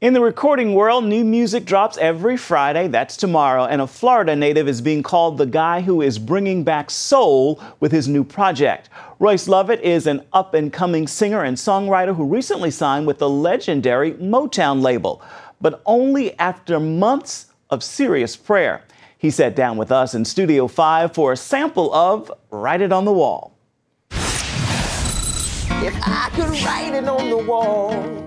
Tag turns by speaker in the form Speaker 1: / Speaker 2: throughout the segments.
Speaker 1: In the recording world, new music drops every Friday. That's tomorrow. And a Florida native is being called the guy who is bringing back soul with his new project. Royce Lovett is an up-and-coming singer and songwriter who recently signed with the legendary Motown label, but only after months of serious prayer. He sat down with us in Studio 5 for a sample of Write It on the Wall.
Speaker 2: If I could write it on the wall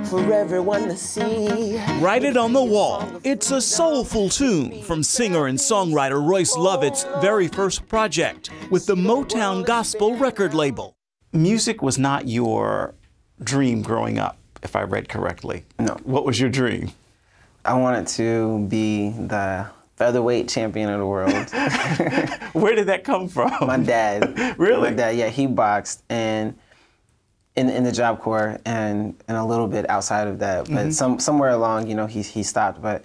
Speaker 2: for everyone to see.
Speaker 3: Write It on the Wall. It's a soulful tune from singer and songwriter Royce Lovett's very first project with the Motown Gospel record label.
Speaker 1: Music was not your dream growing up, if I read correctly.
Speaker 4: No.
Speaker 1: What was your dream?
Speaker 4: I wanted to be the featherweight champion of the world.
Speaker 1: Where did that come from?
Speaker 4: My dad.
Speaker 1: Really?
Speaker 4: My dad, yeah, he boxed and in the Job Corps and a little bit outside of that. But somewhere along, you know, he stopped. But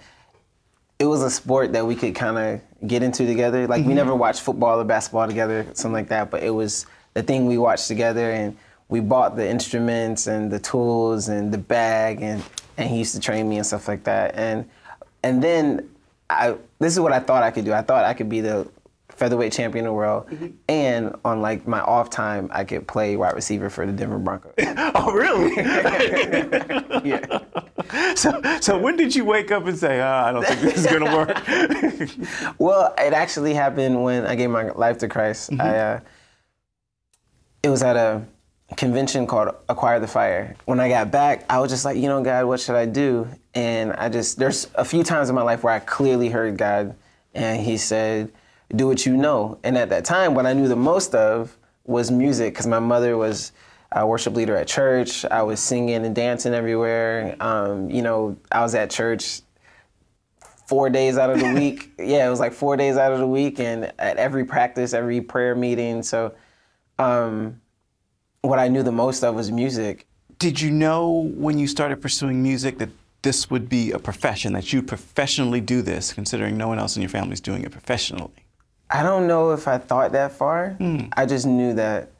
Speaker 4: it was a sport that we could kind of get into together. Like we never watched football or basketball together, something like that. But it was the thing we watched together, and we bought the instruments and the tools and the bag, and he used to train me and stuff like that. And then this is what I thought I could do. I thought I could be the featherweight champion of the world, and on like my off time, I could play wide receiver for the Denver Broncos.
Speaker 1: Oh, really?
Speaker 4: Yeah.
Speaker 1: So when did you wake up and say, I don't think this is gonna work?
Speaker 4: Well, it actually happened when I gave my life to Christ. It was at a convention called Acquire the Fire. When I got back, I was just like, you know, God, what should I do? And there's a few times in my life where I clearly heard God, and he said, do what you know. And at that time, what I knew the most of was music, because my mother was a worship leader at church. I was singing and dancing everywhere. You know, I was at church 4 days out of the week. Yeah, it was like 4 days out of the week, and at every practice, every prayer meeting. So what I knew the most of was music.
Speaker 1: Did you know when you started pursuing music that this would be a profession, that you'd professionally do this, considering no one else in your family is doing it professionally?
Speaker 4: I don't know if I thought that far. I just knew that,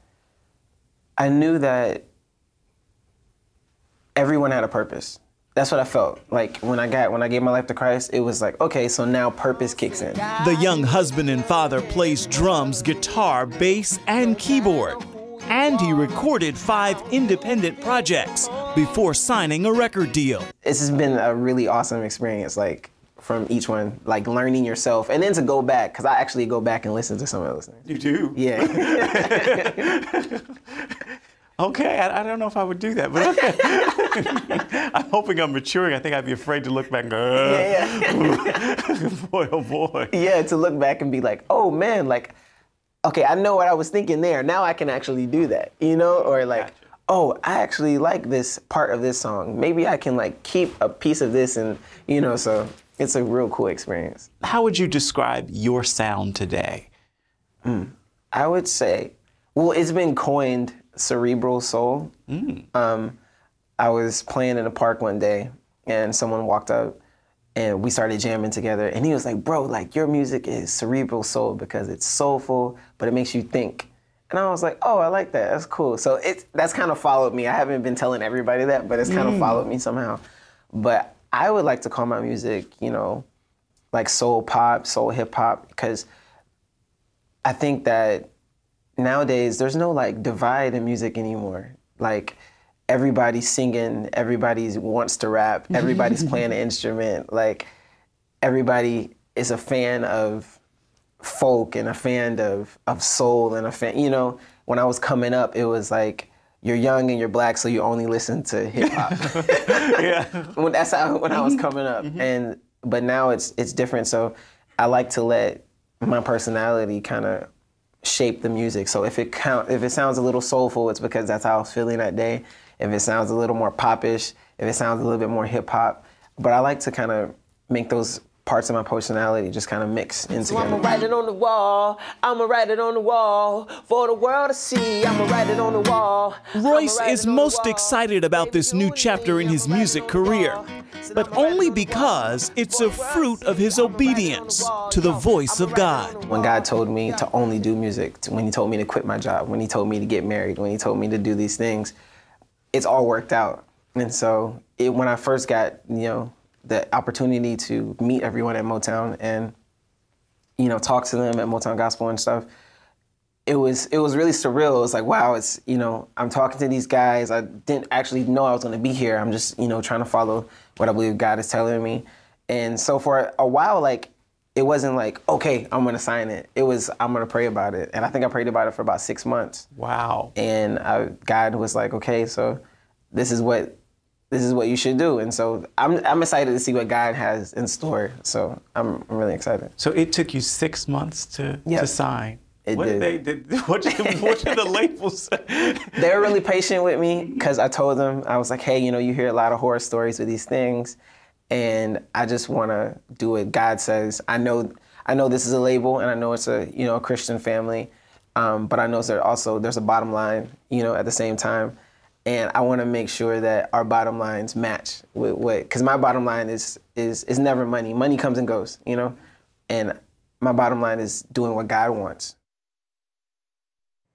Speaker 4: everyone had a purpose. That's what I felt. Like when I gave my life to Christ, it was like, okay, so now purpose kicks in.
Speaker 3: The young husband and father plays drums, guitar, bass, and keyboard. And he recorded 5 independent projects before signing a record deal.
Speaker 4: This has been a really awesome experience, like from each one, like learning yourself, and then to go back, because I actually go back and listen to some of those things. You do? Yeah.
Speaker 1: Okay, I don't know if I would do that, but okay. I'm hoping I'm maturing. I think I'd be afraid to look back and go, boy, oh boy.
Speaker 4: Yeah, to look back and be like, oh man, like, okay, I know what I was thinking there. Now I can actually do that, you know? Or like, gotcha. Oh, I actually like this part of this song. Maybe I can like keep a piece of this, and, you know, so it's a real cool experience.
Speaker 1: How would you describe your sound today?
Speaker 4: I would say, well, it's been coined cerebral soul. I was playing in a park one day, and someone walked up, and we started jamming together, and he was like, bro, like your music is cerebral soul because it's soulful, but it makes you think. And I was like, oh, I like that, that's cool. So that's kind of followed me. I haven't been telling everybody that, but it's kind of followed me somehow. But I would like to call my music, you know, like soul pop, soul hip hop, because I think that nowadays there's no like divide in music anymore. Like everybody's singing, everybody wants to rap, everybody's playing an instrument. Like everybody is a fan of folk and a fan of soul and a fan, you know, when I was coming up, it was like, you're young and you're black, so you only listen to hip hop.
Speaker 1: Yeah.
Speaker 4: When I was coming up, but now it's different. So I like to let my personality kind of shape the music. So if it sounds a little soulful, it's because that's how I was feeling that day. If it sounds a little more popish, if it sounds a little bit more hip hop, but I like to kind of make those parts of my personality just kind of mix in together.
Speaker 2: So I'ma write it on the wall, I'ma write it on the wall, for the world to see, I'ma write it on the wall.
Speaker 3: Royce is most excited about this new chapter in his music career, but only because it's a fruit of his obedience to the voice of God.
Speaker 4: When God told me to only do music, when he told me to quit my job, when he told me to get married, when he told me to do these things, it's all worked out. And so when I first got, the opportunity to meet everyone at Motown and, talk to them at Motown Gospel and stuff, it was really surreal. It was like, wow, it's, I'm talking to these guys. I didn't actually know I was going to be here. I'm just, trying to follow what I believe God is telling me. And so for a while, like, it wasn't like, okay, I'm going to sign it. It was, I'm going to pray about it. And I think I prayed about it for about 6 months.
Speaker 1: Wow.
Speaker 4: And God was like, okay, so this is what you should do. And so I'm excited to see what God has in store. So I'm really excited.
Speaker 1: So it took you 6 months to sign.
Speaker 4: What did
Speaker 1: the labels say?
Speaker 4: They were really patient with me because I told them, I was like, hey, you hear a lot of horror stories with these things, and I just want to do what God says. I know this is a label, and I know it's a Christian family, but I know there's a bottom line, at the same time, and I want to make sure that our bottom lines match with because my bottom line is never money. Money comes and goes, and my bottom line is doing what God wants.